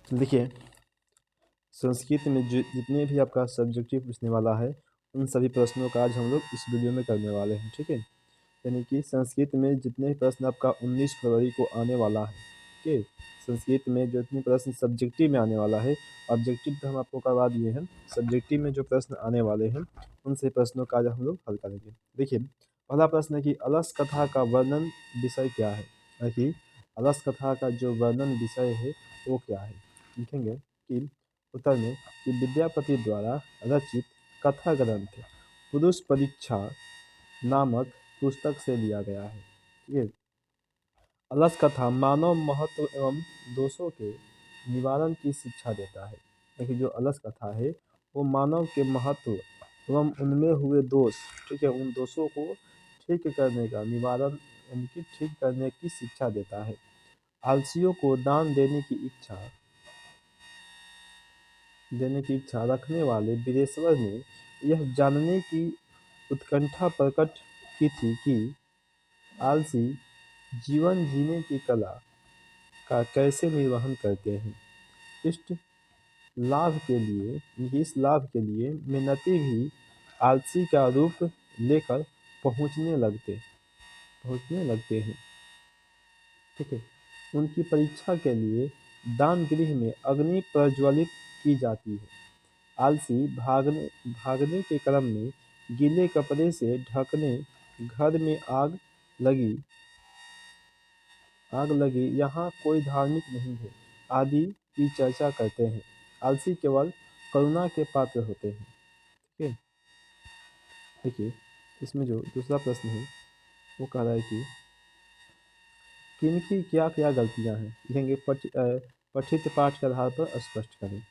देखिए, संस्कृत में जितने भी आपका सब्जेक्टिव पूछने वाला है, उन सभी प्रश्नों का आज हम लोग इस वीडियो में करने वाले हैं, ठीक है। यानी कि संस्कृत में जितने भी प्रश्न आपका 19 फरवरी को आने वाला है, ठीक है। संस्कृत में जो इतने प्रश्न सब्जेक्टिव में आने वाला है, ऑब्जेक्टिव तो हम आपको करवा दिए हैं, सब्जेक्टिव में जो प्रश्न आने वाले हैं उन सभी प्रश्नों का आज हम लोग हल करेंगे। देखिए, पहला प्रश्न है कि अलस कथा का वर्णन विषय क्या है। देखिए, अलस कथा का जो वर्णन विषय है वो क्या है, लिखेंगे कि उत्तर में कि विद्यापति द्वारा रचित कथा ग्रंथ पुरुष परीक्षा नामक पुस्तक से लिया गया है। ठीक है। अलस कथा मानव महत्व एवं दोषों के निवारण की शिक्षा देता है। देखिए, जो अलस कथा है वो मानव के महत्व एवं उनमें हुए दोष, ठीक है, उन दोषों को ठीक करने का निवारण यानी कि ठीक करने की शिक्षा देता है। आलसियों को दान देने की इच्छा रखने वाले वीरेश्वर ने यह जानने की उत्कंठा प्रकट की थी कि आलसी जीवन जीने की कला का कैसे निर्वहन करते हैं। इष्ट लाभ के लिए इस लाभ के लिए मिन्नती भी आलसी का रूप लेकर पहुंचने लगते हैं। ठीक है। उनकी परीक्षा के लिए दान गृह में अग्नि प्रज्वलित की जाती है। आलसी भागने के क्रम में गीले कपड़े से ढकने, घर में आग लगी, यहाँ कोई धार्मिक नहीं है आदि की चर्चा करते हैं। आलसी केवल करुणा के पात्र होते हैं। ठीक है। देखिए, इसमें जो दूसरा प्रश्न है वो कह रहा है कि किनकी क्या क्या गलतियां हैं, लिखेंगे पठित पाठ के आधार पर स्पष्ट करें।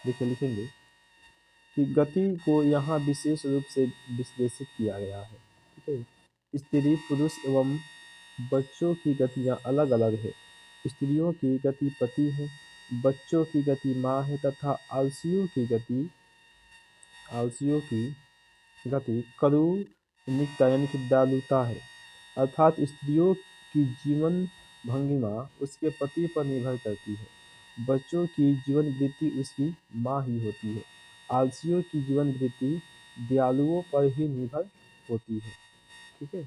देखिए, लिखेंगे कि गति को यहाँ विशेष रूप से विश्लेषित किया गया है। ठीक है। स्त्री पुरुष एवं बच्चों की गतियाँ अलग अलग है। स्त्रियों की गति पति है, बच्चों की गति माँ है तथा आलसियों की गति करुणिकता यानी कि दयालुता है। अर्थात स्त्रियों की जीवन भंगिमा उसके पति पर निर्भर करती है, बच्चों की जीवन वृत्ति उसकी माँ ही होती है, आलसियों की जीवन वृत्ति दयालुओं पर ही निर्भर होती है। ठीक है।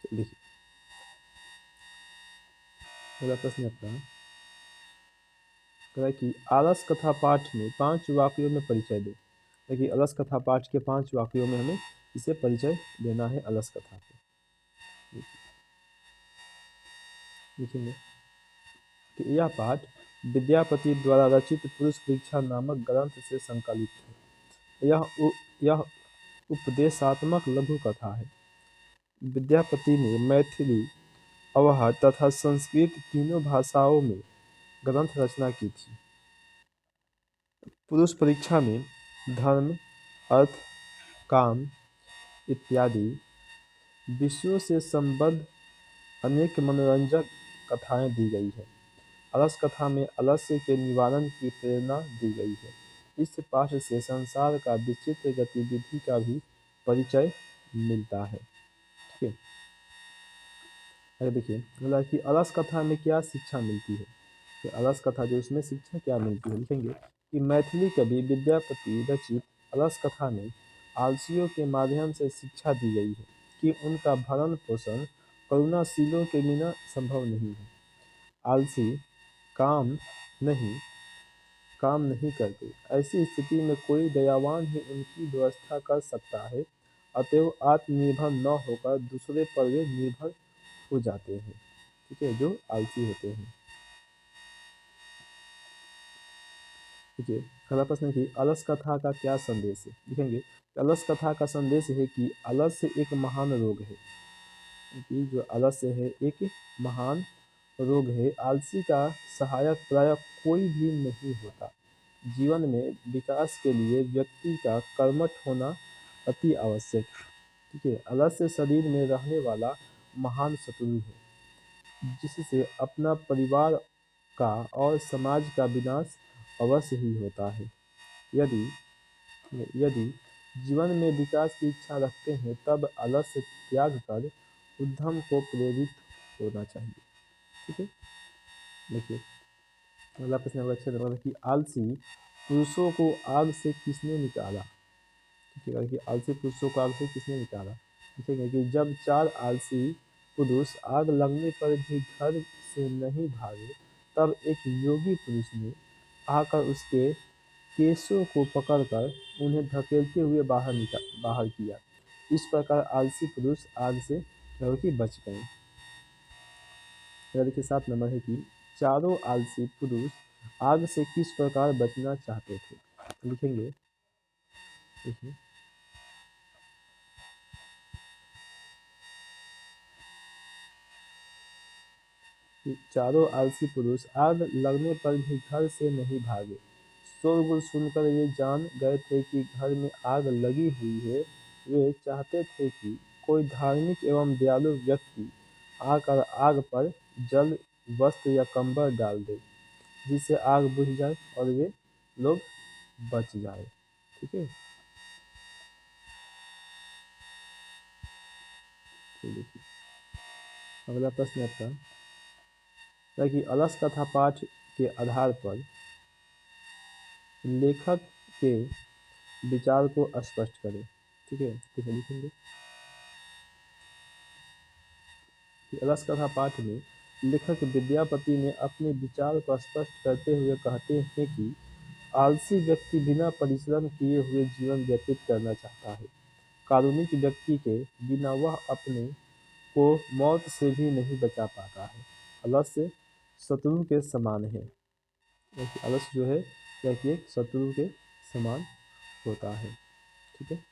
देखिए, अगला प्रश्न अपना कह रहा है कि आलस कथा पाठ में 5 वाक्यों में परिचय दे। देखिए, अलस कथा पाठ के 5 वाक्यों में हमें इसे परिचय देना है अलस कथा को। लिखेंगे कि यह पाठ विद्यापति द्वारा रचित पुरुष परीक्षा नामक ग्रंथ से संकलित है। यह उपदेशात्मक लघु कथा है। विद्यापति ने मैथिली, अवहर तथा संस्कृत तीनों भाषाओं में ग्रंथ रचना की थी। पुरुष परीक्षा में धर्म, अर्थ, काम इत्यादि विषयों से संबद्ध अनेक मनोरंजक कथाएं दी गई है। अलस कथा में आलस्य के निवारण की प्रेरणा दी गई है। इस पाठ से संसार का विचित्र गतिविधि का भी परिचय मिलता है। ठीक है। अगर देखिए, बोला कि अलस कथा में क्या शिक्षा मिलती है, कि अलस कथा जो इसमें शिक्षा क्या मिलती है, लिखेंगे कि मैथिली कवि विद्यापति रचित अलस कथा में आलसियों के माध्यम से शिक्षा दी गई है कि उनका भरण पोषण करुणाशीलों के बिना संभव नहीं है। आलसी काम नहीं काम नहीं करते, ऐसी स्थिति में कोई दयावान ही उनकी व्यवस्था कर सकता है। अतएव आत्मनिर्भर न होकर दूसरे पर वे निर्भर हो जाते हैं। ठीक है, जो आलसी होते हैं। ठीक है। अगला प्रश्न है कि अलस कथा का क्या संदेश है, लिखेंगे अलस कथा का संदेश है कि आलस्य एक महान रोग है, कि जो आलस्य है एक महान रोग है। आलसी का सहायक प्रायः कोई भी नहीं होता। जीवन में विकास के लिए व्यक्ति का कर्मठ होना अति आवश्यक है। ठीक है। आलस्य शरीर में रहने वाला महान शत्रु है, जिससे अपना परिवार का और समाज का विनाश अवश्य ही होता है। यदि यदि जीवन में विकास की इच्छा रखते हैं तब आलस्य त्याग कर उद्यम को प्रेरित होना चाहिए। ठीक है। देखिए, अगला प्रश्न आपका 6 नंबर कि आलसी पुरुषों को आग से किसने निकाला। ठीक है कि आलसी पुरुषों को आग से किसने निकाला। लिखेंगे कि जब 4 आलसी पुरुष आग लगने पर भी घर से नहीं भागे, तब एक योगी पुरुष ने आकर उसके केशों को पकड़कर उन्हें धकेलते हुए बाहर किया। इस प्रकार आलसी पुरुष आग से क्या हो कि बच गए। देखिए 7 नंबर है कि चारों आलसी पुरुष आग से किस प्रकार बचना चाहते थे। लिखेंगे देखिए कि चारों आलसी पुरुष आग लगने पर भी घर से नहीं भागे। शोरगुल सुनकर वे जान गए थे कि घर में आग लगी हुई है। वे चाहते थे कि कोई धार्मिक एवं दयालु व्यक्ति आकर आग पर जल, वस्त्र या कंबल डाल दे, जिससे आग बुझ जाए और वे लोग बच जाए। ठीक है, तो देखिए अगला प्रश्न आपका है कि अलस कथा पाठ के आधार पर लेखक के विचार को स्पष्ट करें। ठीक है, तो लिखेंगे कि अलस कथा पाठ में लेखक विद्यापति ने अपने विचार को स्पष्ट करते हुए कहते हैं कि आलसी व्यक्ति बिना परिश्रम किए हुए जीवन व्यतीत करना चाहता है। कारुणिक व्यक्ति के बिना वह अपने को मौत से भी नहीं बचा पाता है। आलस्य शत्रु के समान है। आलस्य जो है क्या कि एक शत्रु के समान होता है। ठीक है।